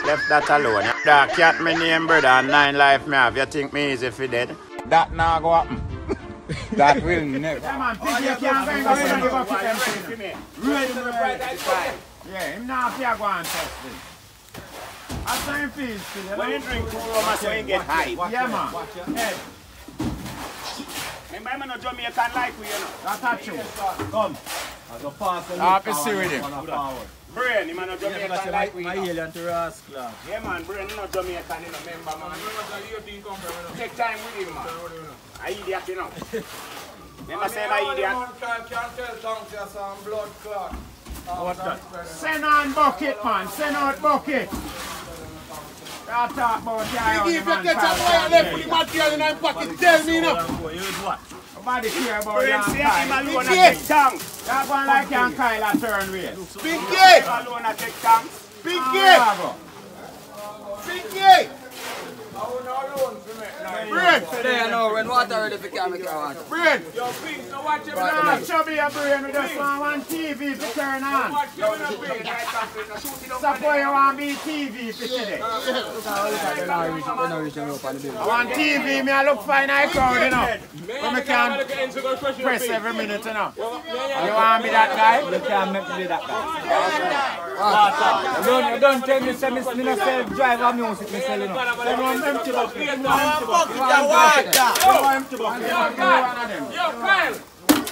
Left that alone. That cat me name, brother, and 9 life me have. You think me easy if he dead? That now go happen. That will never. Yeah, man, think you can't bring us in the bucket and thing. Yeah, him now fear go and test it. That's how he feels still. When you drink too much, you get high. Yeah, man. Hey. Remember, I'm not Jamaican like we, you know. That's true. Come. I'll be serious with him. Brain, I'm not Jamaican like we, you know. My alien to rascal. Yeah, man, Brain, I'm not Jamaican, you know. Remember, man. Take time with him, man. I idiot, you know. Remember saying I idiot? Can't tell donkey some blood clot. What's that? Send on bucket, man. Send out bucket. I'll talk about you. If you get some wire left with the material in my pocket, tell me now. Nobody care about you. That one like you and Kyle a turn way. Pinky! Pinky! Pinky! Brain! There now, when water ready for camera, water. Brain! Yo, Pink, so watch him now. Chubby a brain, we just want one TV to turn on. So boy, you want me TV for today? I want TV, me I look fine, I crowd, you know. But me can't press every minute, you know. You want me that guy? You can't make me that guy. You don't tell me, say me not drive a music, me sell, you know. Empty bucket. Yo, Kyle.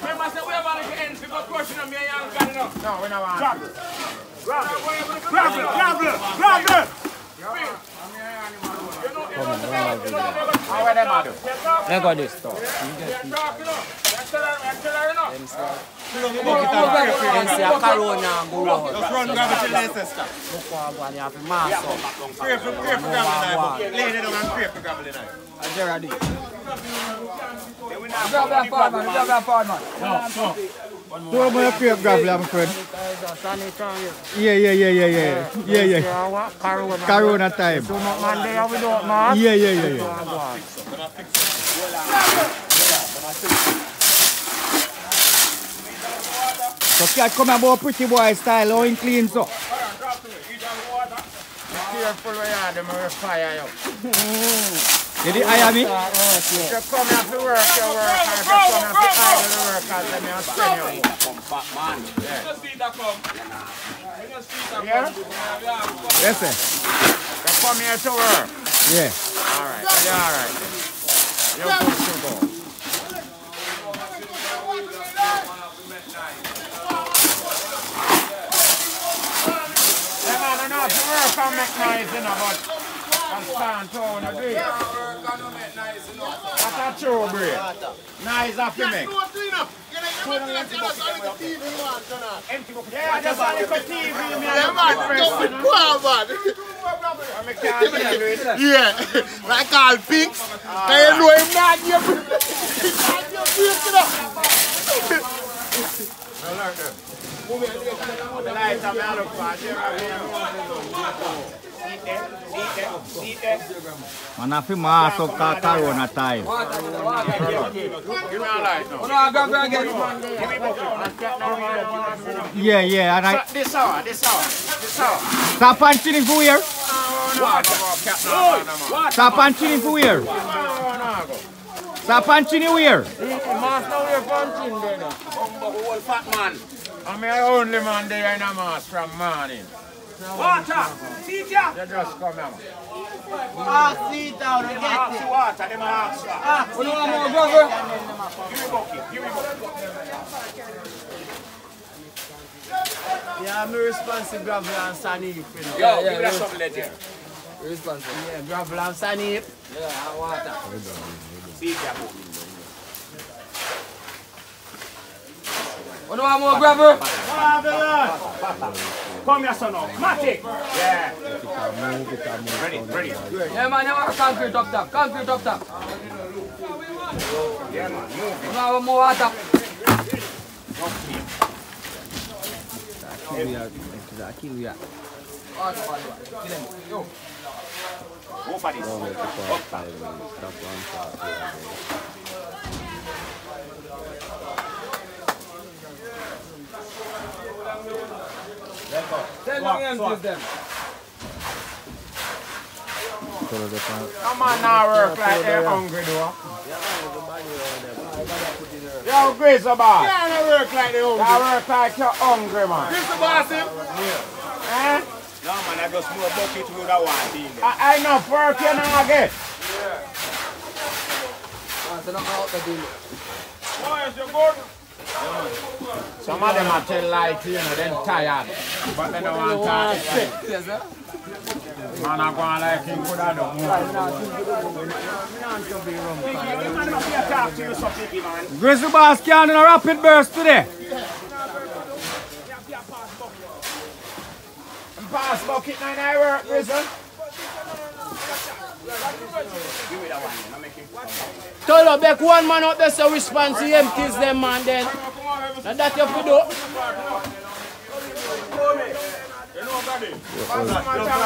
Remember, say we have to get in to go crushing them here, you ain't got enough. No, we don't want to. Grab it. How are them, Adu? Let's go this store. Let's see a corona and go round. Just run gravity Leicester. Look what I'm going to mass up. Pray for gravel knife. Lay it down and pray for gravel knife. And Gerardy. Grab that part, man. No. Throw me a crepe gravel, my friend. Yeah. Corona time. Yeah. So cat come about pretty boy style, how he clean so. Careful where you are, them will fire you. Did he hire me? If you come here to work, you work. And if you come here to idle the workers, then you'll spend your money. Yeah? Yes, sir. You come here to work? Yeah. Alright, you're alright. You're good to go. Yeah, man, I know to work and make noise, you know, but that's can't do it. That's a true break. Nice up to me. Yeah, just a little TV. Yeah, man, yeah, like all pinks. I know him not here. The lights are not up for man, I feel mass of corona time. Yeah. And I... This hour. Stop punching for here. Stop punching for here. Stop punching here. I'm the only man there in a mask from morning. Water! Sit ya! You just come here. Sit down and get it. Water, them ask you. What do you want more, brother? Give me bucket. Yeah, I'm responsible gravel and sandy. Yo, give me that something there. Responsible. Yeah, gravel and sandy. Yeah, water. Sit ya, boy. What do you want more, grabber? Come here, son. Matic. Yeah. Ready. Yeah, man. You want concrete up top. Yeah, man. Move. You want more water? Kill ya. Yo. Go for this. Tell me and give them. Come on now, work like they're hungry, though. Yo, Grizzle boss. Yeah, work like they're hungry. You work like you're hungry, man. Grizzle boss, him? Eh? No, man, I just move a bucket with that one thing. I know work you now get. Some of them are tell like you know, they're tired. But they don't want to talk. Man, I'm going like him could have done more. Grizzle boss can in a rapid burst today. Pass bucket 9 I work, Grizzle. Tell her, back one man up there so response to empties them, man, then. And that you do.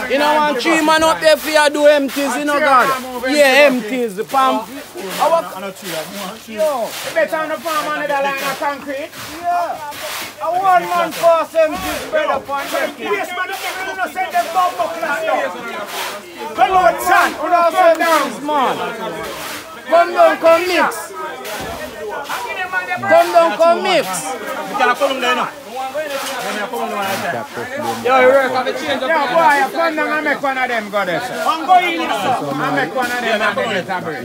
You know, one 3 man up there for you do empties, you know, God. Yeah, empties. The pump. Yo, you better on the farm under the line of concrete. Yeah. A 1 man pass empties, brother, for Yes, man, you don't send them bumbo class down. Come on, son. You don't send empties, man. Come down, come mix. Come down, come mix. Yo, you work on the change. Yo, boy, you come down and make one of them go there, sir. I'm going in, sir. I make one of them and then get a break.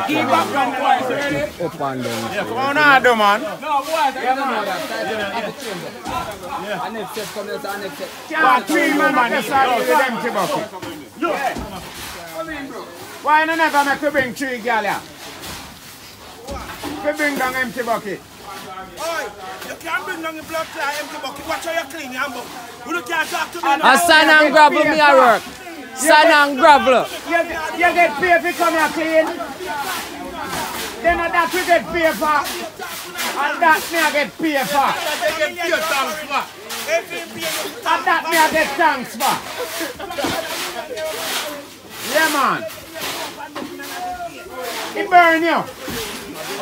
Keep up from boys. Up and down. What now do, man? No, boys, yeah, man. Yeah. And next step come there, and next step. Can't 3 man just start with them empty bucket. Why you never make you bring 3 gal here? You bring down empty bucket. Oi, you can't bring down the blood clot empty bucket. Watch how you clean your hamburger. You can't talk to me now. A sand and gravel me a work. Sand and gravel. You get paid if you come here clean. Then that we get paid for. And that me I get paid for. And that me I get thanks for. Yeah, man. It burn you.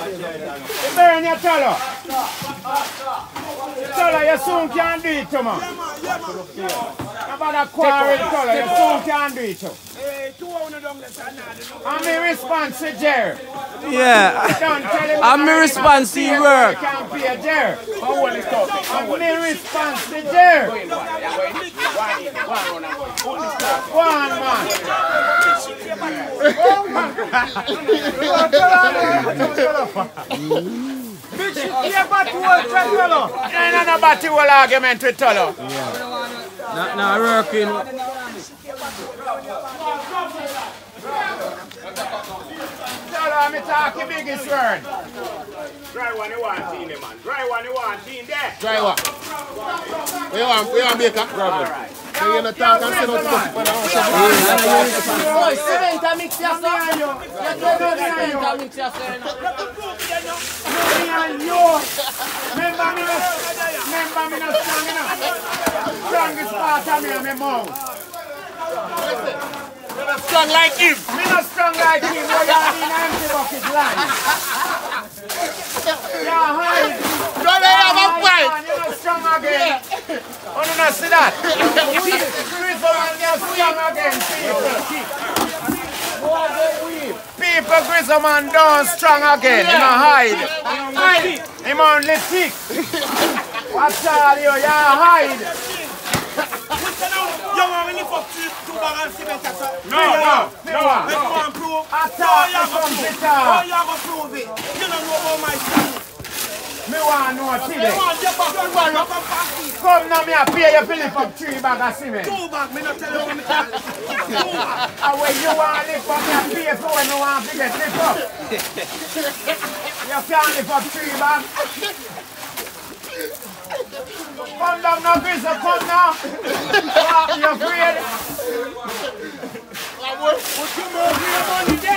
It burn you, Tolo. Tolo, you soon can't do it, man. About a quarrel, Tolo, you soon can't do it. I'm in response to Jerry. Yeah. I'm in response to your work. You can't pay Jerry. I'm in response to Jerry. One man. Ain't no batty whole argument with Tolo. Not working. Tolo, I'm talking biggest word. Dry one you want in there, man. Dry one you want in there. Dry what? We want bacon? Alright. So you're not talking and say no to Boy, cement mix yourself. Cement mix yourself. Remember me not strong enough. Strongest part of me and my mouth. You're not strong like him. Me not strong like him. What you mean empty bucket line? Yeah, hi. Don't let him have a fight. You're not strong again. Oh, no, not see that. Grizzle man, you're strong again, people. People, Grizzle man, don't strong again. Him a hide. Him only sick. What's all you? You hide. You want me to fuck 2 bags of cement or something? No. Let's go and prove. Oh, you have to prove it. You don't know about my son. Me want to know today. Come now, me a pay you to lift up 3 bags of cement. 2 bags, me not tell you when me can't lift up. 2 bags. And when you want to lift up, me a pay for when you want to get lift up. You can't lift up 3 bags. Come down now, Grizzle, come now. You afraid?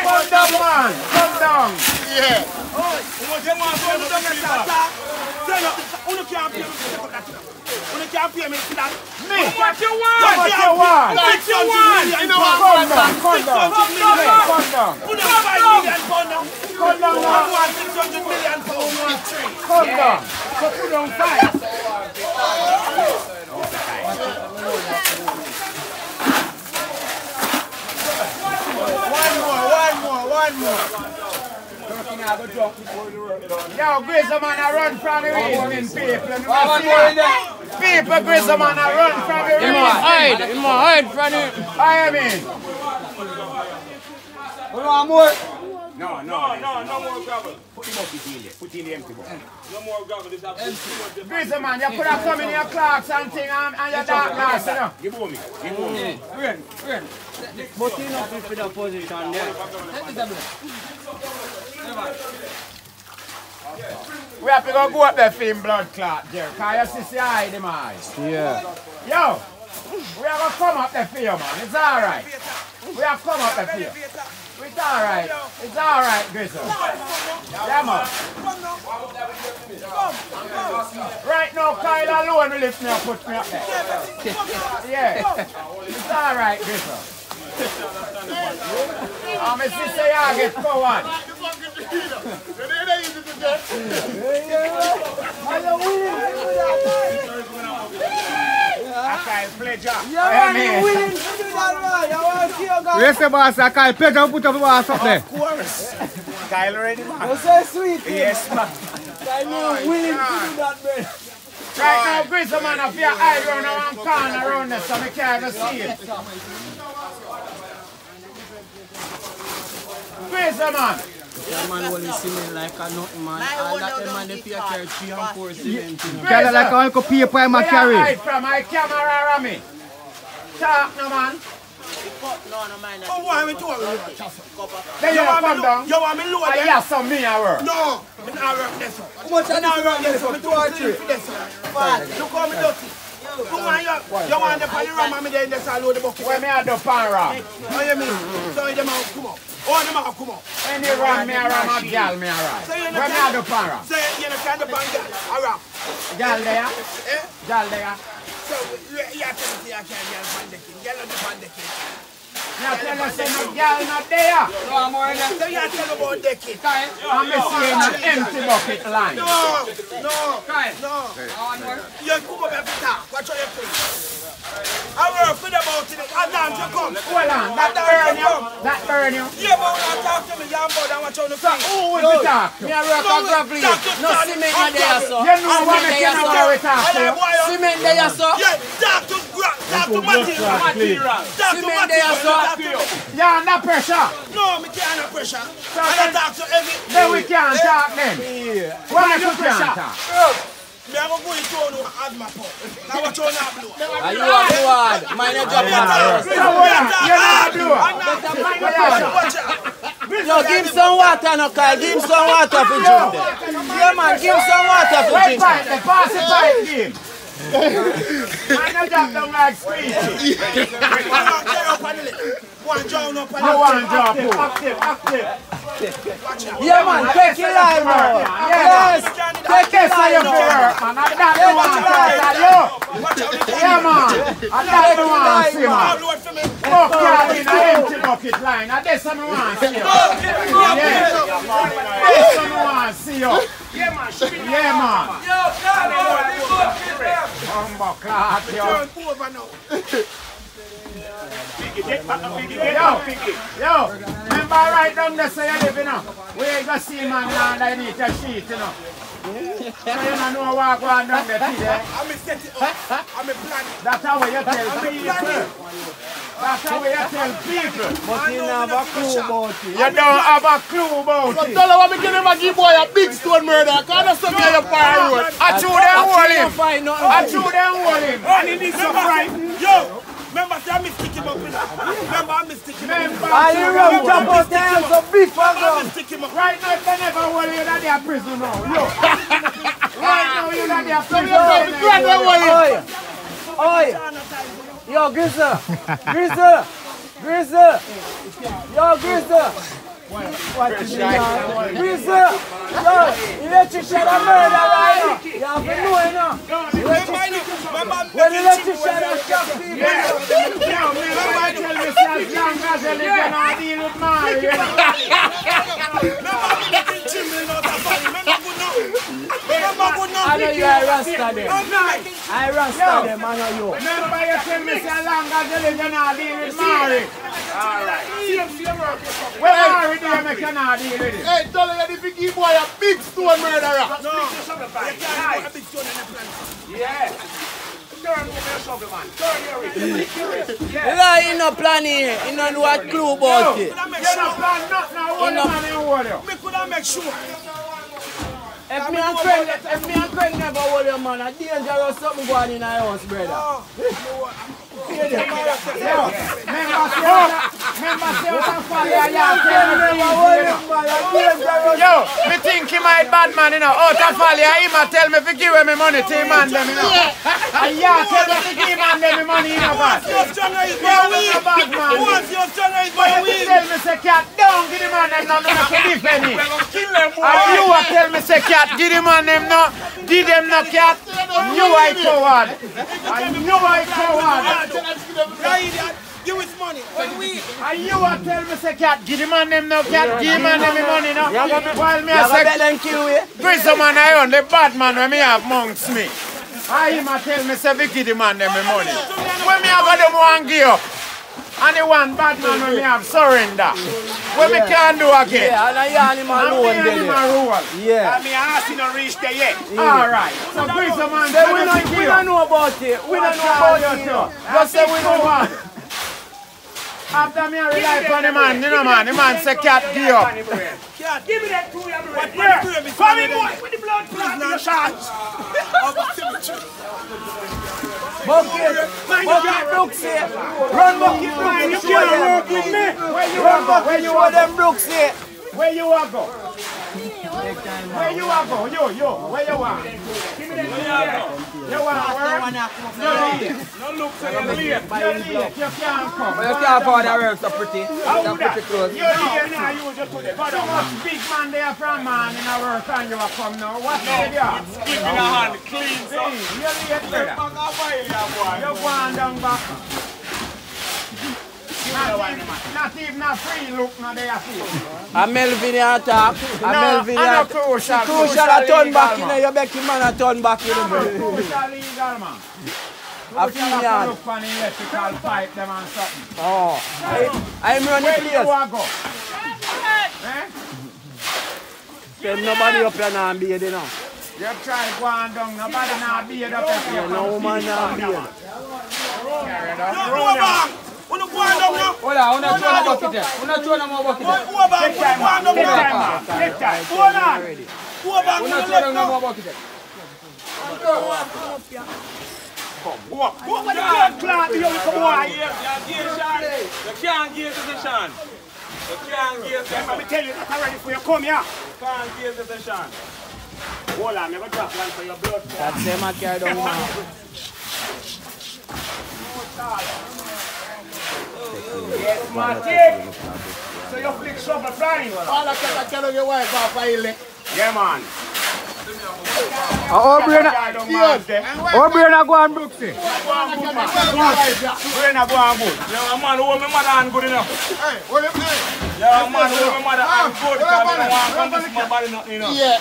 Come down, man. Come down. Yeah. Me? What you want? What you want? Come down. Come down. Come down now. Come down. So put on fire. one more. Yo, Grizzle man, I run from the reasoning people. People, Grizzle man, I run from the reasoning. You must hide from it. I mean. One more. No more gravel. Put the bucket in there. Put in the empty bucket. No more gravel. Grizzle man, you could have come in your clocks and thing and your dark glass, you know. Give me. But you know for the position there. We have to go up there for him blood clot, Jerry. Because you see hide him eyes. Yeah. Yo, we are going to come up there for you, man. It's alright. We have come up there for you. It's alright. It's alright, Grizzle. Yeah, man. Right now, Kyle alone will lift me and put me up there. Yeah. It's alright, Grizzle. My sister, you get forward. Okay, pleasure. Yes, boss. I can't put up the boss up there. Of course. Kyle ready, man. You're so sweet. Yes, man. I'm willing to do that, man. Right now, Grizzle man, if you're eye around one corner around there, so I can't even see it. Grizzle man. That man only cement like a nothing, man. All that them man, they pay carry 3 and 4 cement. Carry like a little paper in my carry. Where you hide from? My camera around me. Talk no, man. Oh, why am I doing it? Then you come down. You want me lower there? Yes, some me I work. No, I'm not working this one. How much I not working this one? I'm 2 or 3 for this one. Look how me dirty. Come on, you want the ram and me there in this all load the bucket. Where me a do pan ram? What you mean? So them out come up. Oh, them out come up. Any ram me a ram, a gal me a ram. Where me a do pan ram? Say you know kind of pan gal, a ram. Gal there? Eh? Gal there? So you tell me say I can't gal pan the king. Gal on the pan the king. Now tell us say no gal not there. No more than so you tell about the king. I'm seeing an empty bucket line. No. You come up every time. Watch how you play. I work for the mountain. I dance you come. Hold on, that burn you? That burn you? Yeah, but when I talk to me, you're about to watch how you play. Who will be talk to? Me a work on gravel. No cement there, so. You know what me can know we talk to you? Cement there, so. Yeah, talk to material. Cement there, so. You're under pressure. No, me can't under pressure. I talk to every. Then we can't talk then. Why you can't talk? Me I go into town and add my pop. Now watch how you blow. Are you a blood? Mine a job. Yo, give him some water, no, Kyle. Give him some water for drink. Yeah, man, give him some water for drink. Pass the pipe, game. Mine a job down like squeegee. One drown up and active. Yeah, man, take your line, man. Yes, take your line, man. I don't want to tell you. Yeah, man. I don't want to see, man. Fuck you in an empty bucket line. That's what I want to see you. Yeah. That's what I want to see you. Yeah, man. Yo, remember right down there so you live, you know. We ain't gonna see man underneath your sheet, you know. So you don't know what going on down there, today. I'm set it up. I'm a plan. That's how you tell people. That's how you tell people. But you don't have a clue about it. You don't have a clue about it. Tell her what me give him a give boy a big stone murder. Can't that's something on your fire road. I chew them hold him. I chew them hold him. And it is so right. Yo! Remember, say I'm sticking up in that. Remember, I'm sticking up. I hear him jump out there and so big for them. Right now, they never hold you that they are prison now. Yo. Right now, you that they are prison. Oi. Yo, Grizzle. Grizzle. Yo, Grizzle. Grizzle. Yo, electrician a murder right now. You have to know it now. When electrician a shot people. Remember I tell you, say as long as you live, you don't deal with Mario. I know you are Rasta them. I Rasta them, I know you. Remember you tell me, say as long as you live, you don't deal with Mario. Alright. Same work. Where are we there, make you not deal with it? Hey, tell you if you give boy a big stone murderer. No. A big stone in the plan. Yeah. Turn over your shovel, man. Turn your wrist. Yeah, he no plan here. He no know what clue about it. You no plan nothing now. Hold the man in hold you. Me coulda make sure. If me and Craig never hold your man, a dangerous something going in our house, brother. Remember say what I'm falling. Yo, me think he might bad man, you know. Out of fall, he might tell me to give him money to him and them, you know. And yeah, tell me to give him and them money, you know, bad. Once you're stronger is my weed. Tell me say cat, don't give him and them no defend him. And you tell me say cat, give him and them no, give them no cat. You are coward. And you are coward. Give us money. And you are tell me say cat, give him and them no cat, give him and them money no. While me a say Grizzle man I own, the bad man when me have amongst me. And him a tell me say we give him and them money. When me have them one give up. And the one bad man when me have surrender. What me can do again? Yeah, and I him alone. Yeah. And me ask you not reach there yet. Alright. So Grizzle man, we don't know about it. We don't know about it. Just say we know what. After me I rely on the man, you know man, the man say cat give up. Give me that to you, come in, boy, with the blood clot in your shots. Bucket Brooks here. Run Bucket Brooks. You can't work with me. Where you are them Brooks here? Where you are go? Where you are go? Yo, where you are? Give me that. You want to work? No look, so you're late. You can't come. You can't afford the work so pretty. How would that? You're here now, you just put it. But how much big man there from man in our work and you are come now? What's the idea? Give me a hand, clean, so. You're late, brother. You're going down back. Not even a free look, no they are free. A Melvin attack. A Melvin attack. Crucial a turn back, you know, you make him man a turn back, you know. Crucial legal, man. A female. Look for the electrical pipe them and something. Oh. I'm running the place. Where you are go? Send nobody up here now and beard, you know. You try to go on down, nobody now beard up here. No woman now beard. Hold on, hold on, Take time, hold on. What the clock you come on? You can't give the session. You can't give the Let me tell you, that's already for you come here. You can't give the session. Hold on, never drop one for your blood. That's them I carry down now. Yes, Martin. So you flick Shabba flying? All I can get wife off a hill. Yeah, man. Brain go on Brooksy. Brain go on good. Yeah, man, who my mother and good enough. Hey, what if Yeah, man, who my mother and good because I don't want to my body nothing enough. yeah.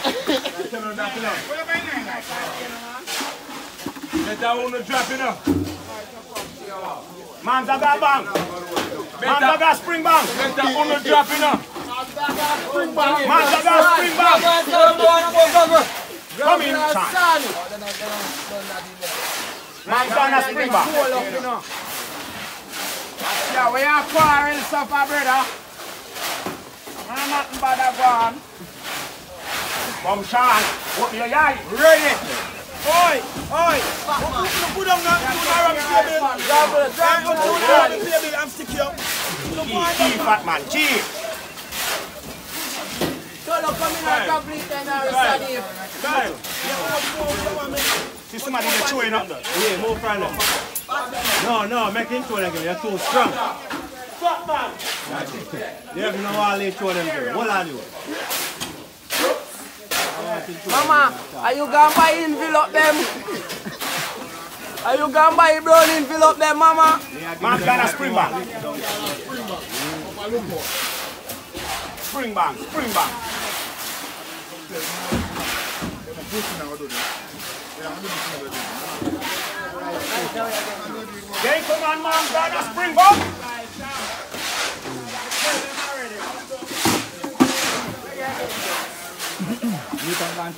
Let that one drop enough. Man's a got bang. Man's a got spring bang. Let that one drop enough. Man's a got spring bang. Come in, son. Man's got a spring bang. Yeah, we are quarrel suffer, brother. Man, nothing but a gun. Come, Sean. What your eye? Ready. Oi! Put on that table. I'm sticking up. Chief, fat man, chief. See somebody that's chewing up there. Yeah, more friendly. No, make him show them. You're too strong. Fat man. You have no all they show them. What are you? Mama, are you going to buy envelope them? Are you going to buy brown envelope them, Mama? Man's got a spring bang. Spring bang. Gentleman, man's got a spring bang. Brain,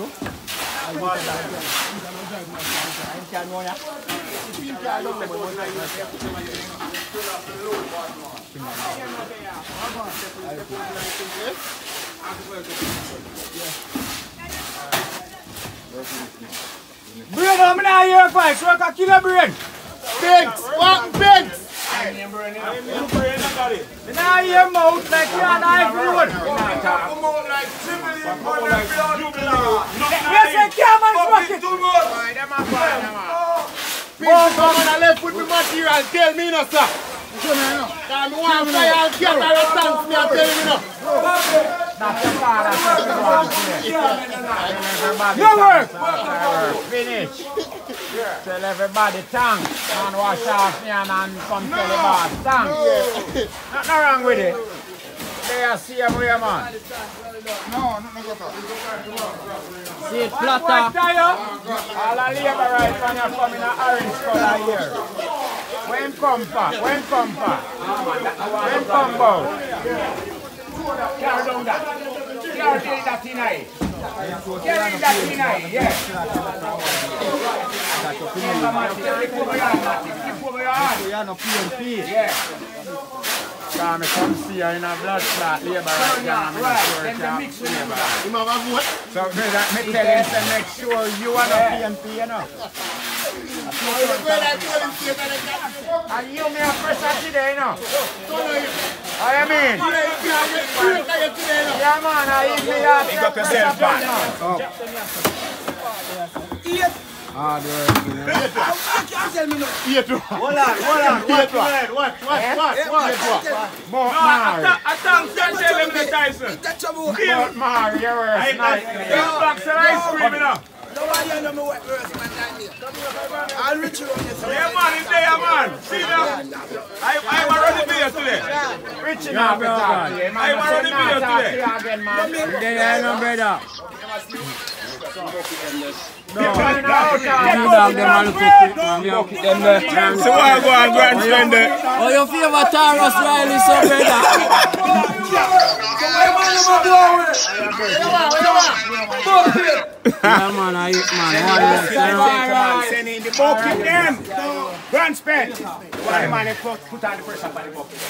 I'm not here for so I can kill a brain. Pigs! What pigs? I'm not here mouth like you and I everyone. Yes, I can't man Pigs come and left with me material, tell me no sir. I want to fly and get out of thanks me and tell me no. That's the father. No work. Finish. Tell everybody thanks. And wash off me and come tell the boss thanks. Nothing wrong with it. They are same way, man. No, no go to. See it flatter. All the labor right when you come in an orange color here. When come for? When come for? When come about? Carry down that. Carry that tonight. Carry that tonight, yeah. Come see you in a blood clot labor right now. Right, then mix with labor. So me tell him to make sure you are not PNP, you know. And you may have pressure today, you know. I mean. Yeah, man, I eat me up. You got yourself back. Hold on. What? I thank you, tell him the Tyson. But Mar, you're worse. Box of ice cream, you know. Nobody know me what worse man than me. I'll reach you on this. Yeah, man, it's there, man. See them? I'm already here today. Richie now, brother. I'm already here today. There, no brother. No, so I go and grandstand it. Oh, your favorite Taurus Riley, so brother. Yeah, man, I eat, man. Send in the bucket, them. Grand spend. Why the man put on the pressure on the bucket?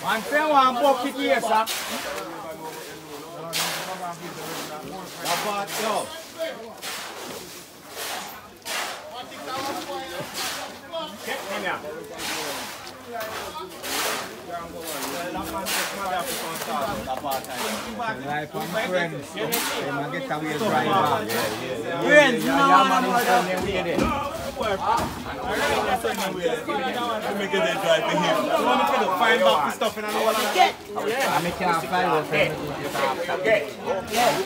One fair one bucket here, sir. Like from friends, they might get away right back. Friends, make it then drive to him. You want to find back the stuff in the wall? I make can't find it. Okay.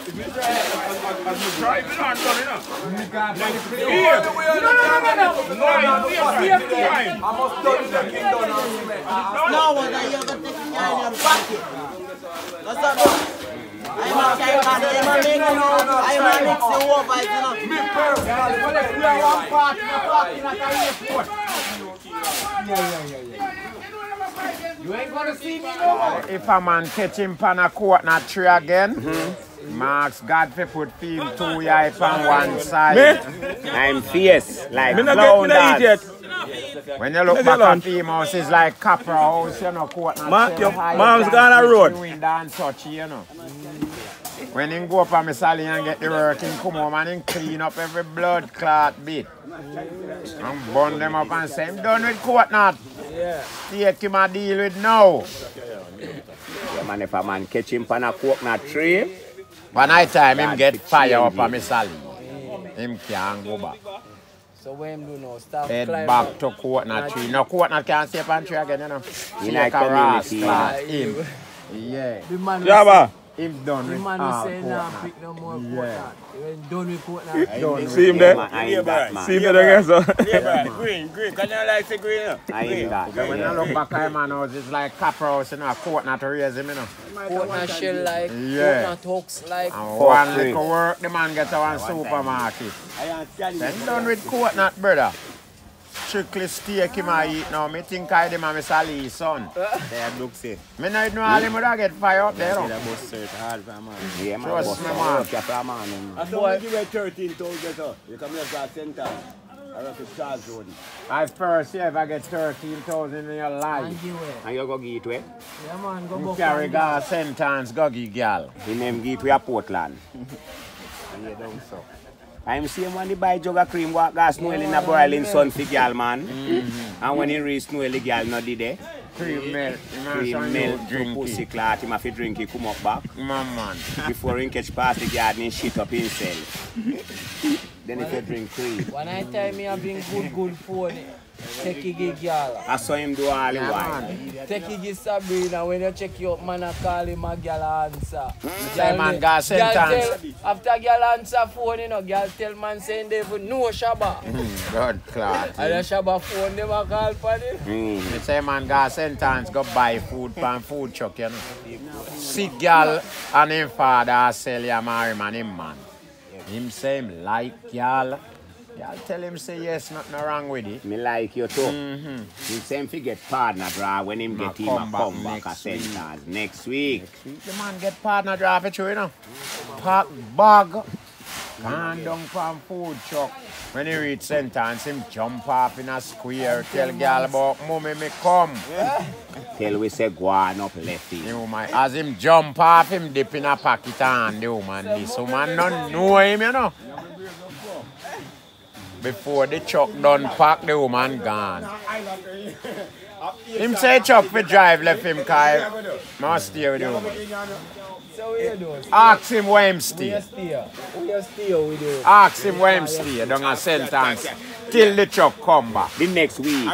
If you drive it on, turn it up. Here. I must turn the king down on No, what are you going to take in your pocket? What's up? I'm a mix the over, you know. me personally. But if you are one part in a party, not a airport. You ain't gonna see me no more. If a man catch him pan a coconut tree again, Marks God for put film 2 yipe on one side. I'm fierce, like flounders. When you look back at him house, it's like copper house, you know, coconut tree. Mom's gonna road. Wind and touch, you know. When he go up on my sally and get the work, he come home and he clean up every blood clot bit. And burn them up and say, I'm done with coconut. Take him a deal with now. Yeah, man, if a man catch him on a coconut tree, by night time him get fire up on my sally. Him can't go back. So what him do now? Stop head back to coconut tree. No, coconut can't stay up on tree again, you know. He like a rascal. Him. Yeah. Shabba. Him done with man say nah, pick no more coconut. He done with coconut. See him there? See him there again, so? Green. Can you like the green? I ain't that. When you look back at him, man, it's like copper house, you know, a coconut to raise him, you know. Coconut shell like, coconut hooks like. And one little work, the man gets to one supermarket. Then done with coconut, brother. strictly steak him I eat now. Me think I dem a Miss Ali's son. They look say. Me no know all him would get fire up there. Yeah, man. Trust me, man. I saw you give it 13,000 so. You come here for a center. I have to charge road. I first ever get 13,000 in your life. And you go give it away? Yeah, man, You carry gas sentence, go give girl. The name give it to Portland. And you don't so. I'm seeing when they buy jug of cream, what gas Noel in a boiling sun for girl, man. And when he reach Noel, the girl not did there. Cream milk. Cream milk, drink pussy clot, he must drink it, come up back. Man. Before he catch past the garden, he shit up himself. Then if you drink cream. When I tell me I bring good food, take it give girl. I saw him do all the while. Take it give Sabrina, when you check you up, man, I call him a girl answer. Say man got sentence. After girl answer phone, you know, girl tell man saying they would know Shabba. God clot. And the Shabba phone, them a call for him. Me say man got sentence, go buy food from food truck, you know. Sick girl and him father sell ya marry man, him man. Him say him like y'all. Y'all tell him say yes, nothing wrong with it. Me like you too. He say him get partner draw when him get him a come back a sentence next week. The man get partner draw for you, you know. Pack bag. Gone down from food truck. When he reach sentence, him jump off in a square, tell girl about mommy me come. Tell we say go on up lefty. The woman, as him jump off, him dip in a pocket and the woman, this woman don't know him, you know. Before the truck done pack, the woman gone. Him say truck for drive left him car. Must stay with the woman. So what you do? Ask him where him stay. Who you stay with you? Ask him where him stay. Don't a sentence till the truck come back. The next week.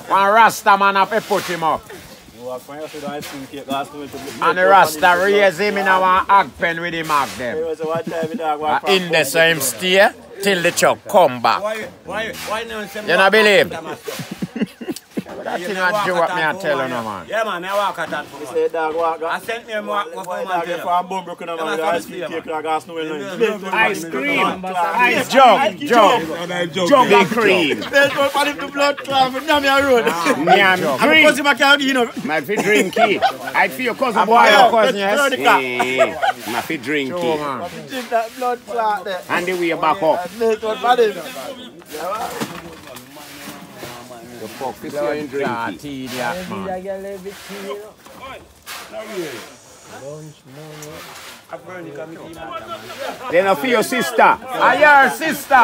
One Rasta man have to put him up. And the Rasta raise him in our ag pen with him ag them. In the same stay till the truck come back. You not believe? That's not do what me I tell you, no man. Yeah, man, I walk at that. You say dog walk. I sent me a walk for man. For a bomb broken man. Ice cream. Ice jug. Big cream. There's one for the blood clot for Namia Road. Nyam I'm cousin my car, you know. My fit drink it. I feel your cousin boy. Your cousin, yes. My fit drink Sure, it. man. Drink that blood clot there. And the way back up. There's one for them. The fuck is your drink it. Tedious, man. I get a little bit tea, you know. Then for your sister. Your sister.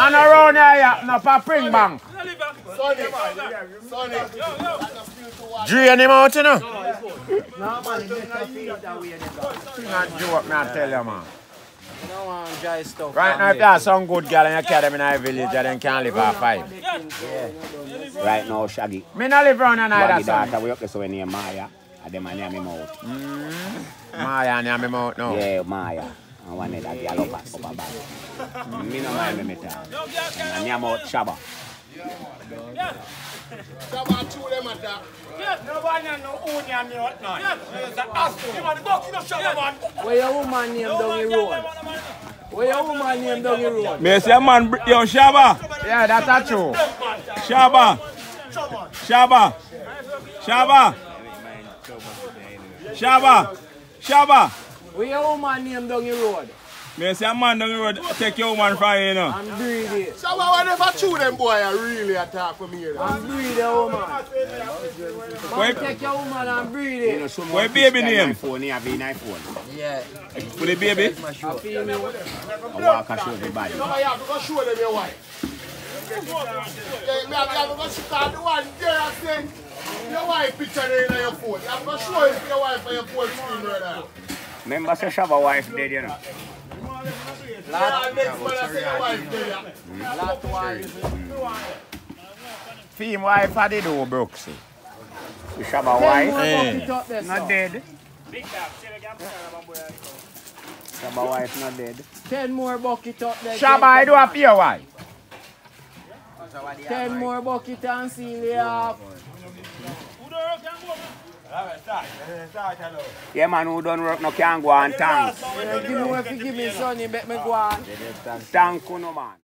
And around here, no for Spring Bank. Drain him out, you know. No, man, it's better feel that way. Not joke, me I tell you, man. You don't want dry stuff. Right now, if you have some good girl and you carry them in a village, then can't live off 5. Right now, Shaggy. Me not live around and Waggy either, son. daughter, we up there so we near Maya. And them are near me mouth. Maya near me mouth now. Yeah, Maya. I want that girl up a bag. Me no mind me talk. And near mouth Shabba. Shabba chew them at that. Where your woman name down the road? Where your woman name down the road? Me say man, yo Shabba. Yeah, that's true. Shabba. Shabba. Shabba. Shabba. Shabba. Where your woman name down the road? Me say a man down the road take your woman from you, you know. I'm greedy. Shabba, whenever chew them boy, I really attack from here. I'm greedy, woman. Man, take your woman and breed it. What baby name? iPhone, you have an iPhone. Yeah. For the baby? I feel me. I walk and show the body. No, I have to go show them your wife. Yeah, me have to go shoot out the one there and say, your wife picture there in your phone. You have to go show it to your wife on your phone screen right now. Remember say Shabba wife dead, you know. Fim wife had it do, Brooksy. The Shabba wife? Not dead. Shabba wife not dead. 10 more bucket up there. Shabba, I do have your wife. 10 more bucket and seal it up. Yeah, man, who done work no can go on tank. Give me what you give me, son, you bet me go on. Tank, no man.